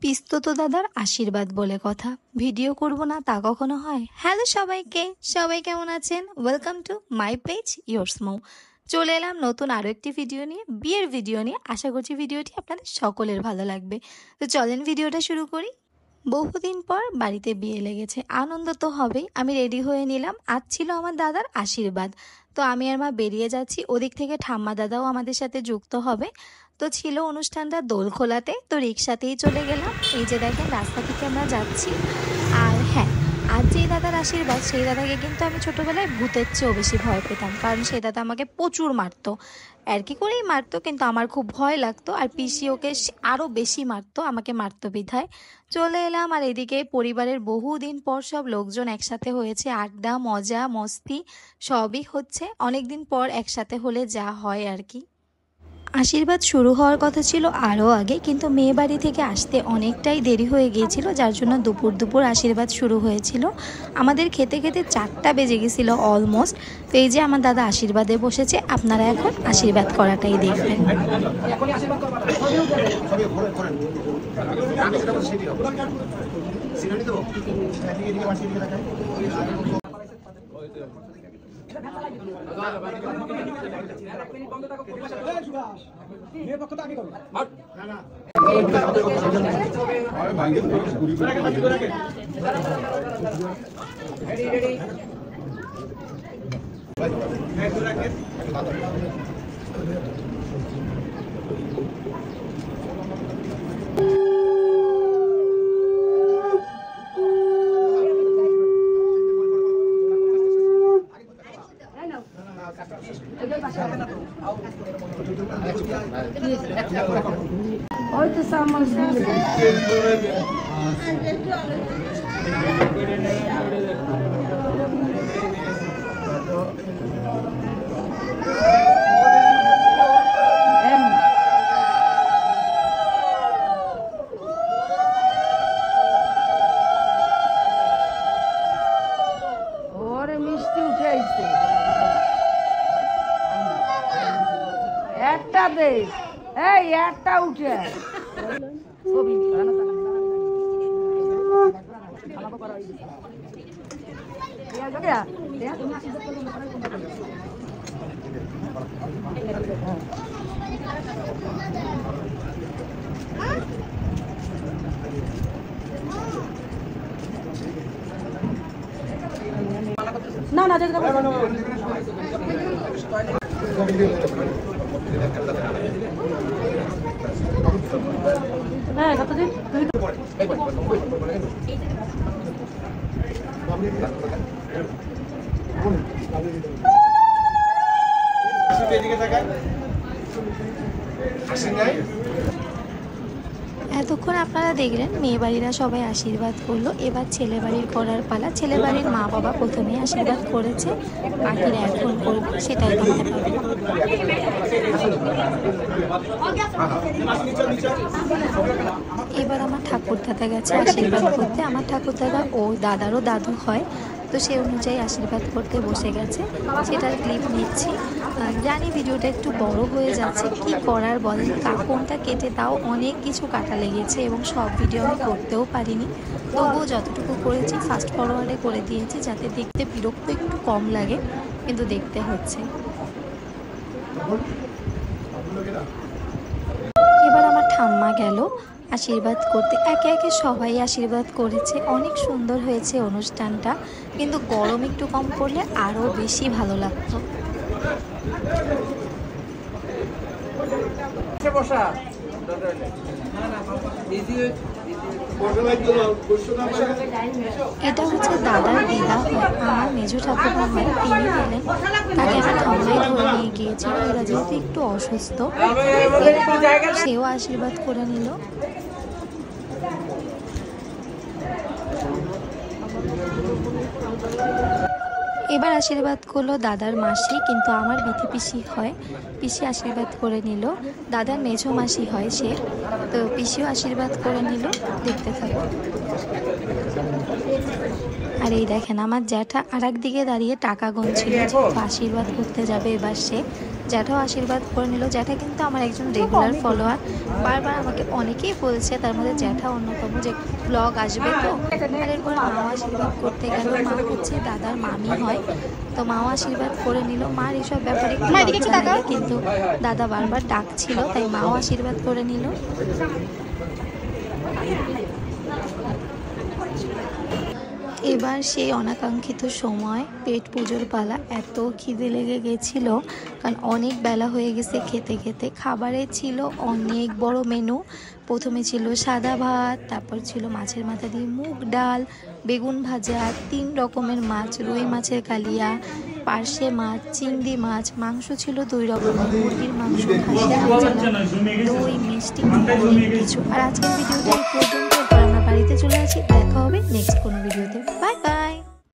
পিস্তত দাদার আশীর্বাদ বলে কথা, ভিডিও করব না তা কখনো হয়। হ্যালো সবাইকে, সবাই কেমন আছেন? Welcome to my page yours Mou. চলে এলাম নতুন আরও একটি ভিডিও নিয়ে, বিয়ের ভিডিও নিয়ে। আশা করছি ভিডিওটি আপনাদের সকলের ভালো লাগবে। তো চলেন ভিডিওটা শুরু করি। বহুদিন পর বাড়িতে বিয়ে লেগেছে, আনন্দ তো হবেই। আমি রেডি হয়ে নিলাম, আজ ছিল আমার দাদার আশীর্বাদ। তো আমি আর মা বেরিয়ে যাচ্ছি, ওদিক থেকে ঠাম্মা দাদাও আমাদের সাথে যুক্ত হবে। তো ছিল অনুষ্ঠানটা দোলখোলাতে, তো রিক্সাতেই চলে গেলাম। এই যে দেখেন রাস্তা থেকে আমরা যাচ্ছি। আর হ্যাঁ, আজ যেই দাদার আশীর্বাদ, সেই দাদাকে কিন্তু আমি ছোটোবেলায় ভূতের চেয়েও বেশি ভয় পেতাম, কারণ সেই দাদা আমাকে প্রচুর মারতো, আর কি করেই মারতো, কিন্তু আমার খুব ভয় লাগতো। আর পিসি ওকে আরও বেশি মারতো, আমাকে মারতো বিধায় চলে এলাম। আর এদিকে পরিবারের বহুদিন পর সব লোকজন একসাথে হয়েছে, আড্ডা মজা মস্তি সবই হচ্ছে। অনেক দিন পর একসাথে হলে যা হয় আর কি। আশীর্বাদ শুরু হওয়ার কথা ছিল আরও আগে, কিন্তু মেয়ে বাড়ি থেকে আসতে অনেকটাই দেরি হয়ে গিয়েছিল, যার জন্য দুপুর আশীর্বাদ শুরু হয়েছিল। আমাদের খেতে খেতে 4টা বেজে গেছিল অলমোস্ট। তো এই যে আমার দাদা আশীর্বাদে বসেছে, আপনারা এখন আশীর্বাদ করাটাই দেখবেন। একটা দে, এই একটা উঠে না না হ্যাঁ কতদিন এতক্ষণ আপনারা দেখলেন মেয়ে বাড়িরা সবাই আশীর্বাদ করলো, এবার ছেলে বাড়ির করার পালা। ছেলে বাড়ির মা বাবা প্রথমেই আশীর্বাদ করেছে, বাকিরা এখন করবে, সেটাই দেখতে পাবেন। এবার আমার ঠাকুর দাদা গেছে আশীর্বাদ করতে। আমার ঠাকুর দাদা ও দাদারও দাদু হয়, তো সে অনুযায়ী আশীর্বাদ করতে বসে গেছে, সেটার ক্লিপ নিচ্ছি। জানি ভিডিওটা একটু বড় হয়ে যাচ্ছে, কি করার বলেন, কোনটা কেটে তাও অনেক কিছু কাটা লেগেছে এবং সব ভিডিও আমি করতেও পারিনি। তবুও যতটুকু করেছি ফাস্ট ফরওয়ার্ডে করে দিয়েছি, যাতে দেখতে বিরক্ত একটু কম লাগে, কিন্তু দেখতে হচ্ছে। এবার আমার ঠাম্মা গেল আশীর্বাদ করতে, একে একে সবাই আশীর্বাদ করেছে। অনেক সুন্দর হয়েছে অনুষ্ঠানটা, কিন্তু গরম একটু কম পড়লে আরও বেশি ভালো লাগতো। এটা হচ্ছে দাদার দিদা হয়, আমার মেজো ঠাকুরমা হয়, তিনি গেলেন। তাকে আমি ঠাম্মাই ধরে নিয়ে গিয়েছিল, এরা যেহেতু একটু অসুস্থ। সেও আশীর্বাদ করে নিল। এবার আশীর্বাদ করলো দাদার মাসি, কিন্তু আমার বিথি পিসি হয়, পিসি আশীর্বাদ করে নিল। দাদার মেঝো মাসি হয় সে, তো পিসিও আশীর্বাদ করে নিল। দেখতে থাকো। আর এই দেখেন আমার জ্যাঠা আর একদিকে দাঁড়িয়ে টাকা গুনছিল, আশীর্বাদ করতে যাবে এবার সে। জ্যাঠাও আশীর্বাদ করে নিল। জ্যাঠা কিন্তু আমার একজন রেগুলার ফলোয়ার, বারবার আমাকে অনেকেই বলছে, তার মধ্যে জ্যাঠা অন্যতম, যে ব্লগ আসবে তো। আর এরপর মাও আশীর্বাদ করতে গেল। মা হচ্ছে দাদার মামি হয়, তো মাও আশীর্বাদ করে নিল। মার এসব ব্যাপারে একটু লজ্জা লাগে, কিন্তু দাদা বারবার ডাকছিল, তাই মাও আশীর্বাদ করে নিল। এবার সেই অনাকাঙ্ক্ষিত সময় পেট পুজোর পালা। এত খিদে লেগে গেছিল, কারণ অনেক বেলা হয়ে গেছে খেতে খেতে। খাবারে ছিল অনেক বড় মেনু। প্রথমে ছিল সাদা ভাত, তারপর ছিল মাছের মাথা দিয়ে মুগ ডাল, বেগুন ভাজা, 3 রকমের মাছ, রুই মাছের কালিয়া, পার্শে মাছ, চিংড়ি মাছ, মাংস ছিল 2 রকমের, মুরগির মাংস, খাসির মাংস, দই, মিষ্টি, অনেক কিছু। আর আজকের ভিডিওটা এই পর্যন্ত। এরপর আমরা বাড়িতে চলে আসি। দেখা হবে নেক্সট কোনো ভিডিওতে। Bye bye.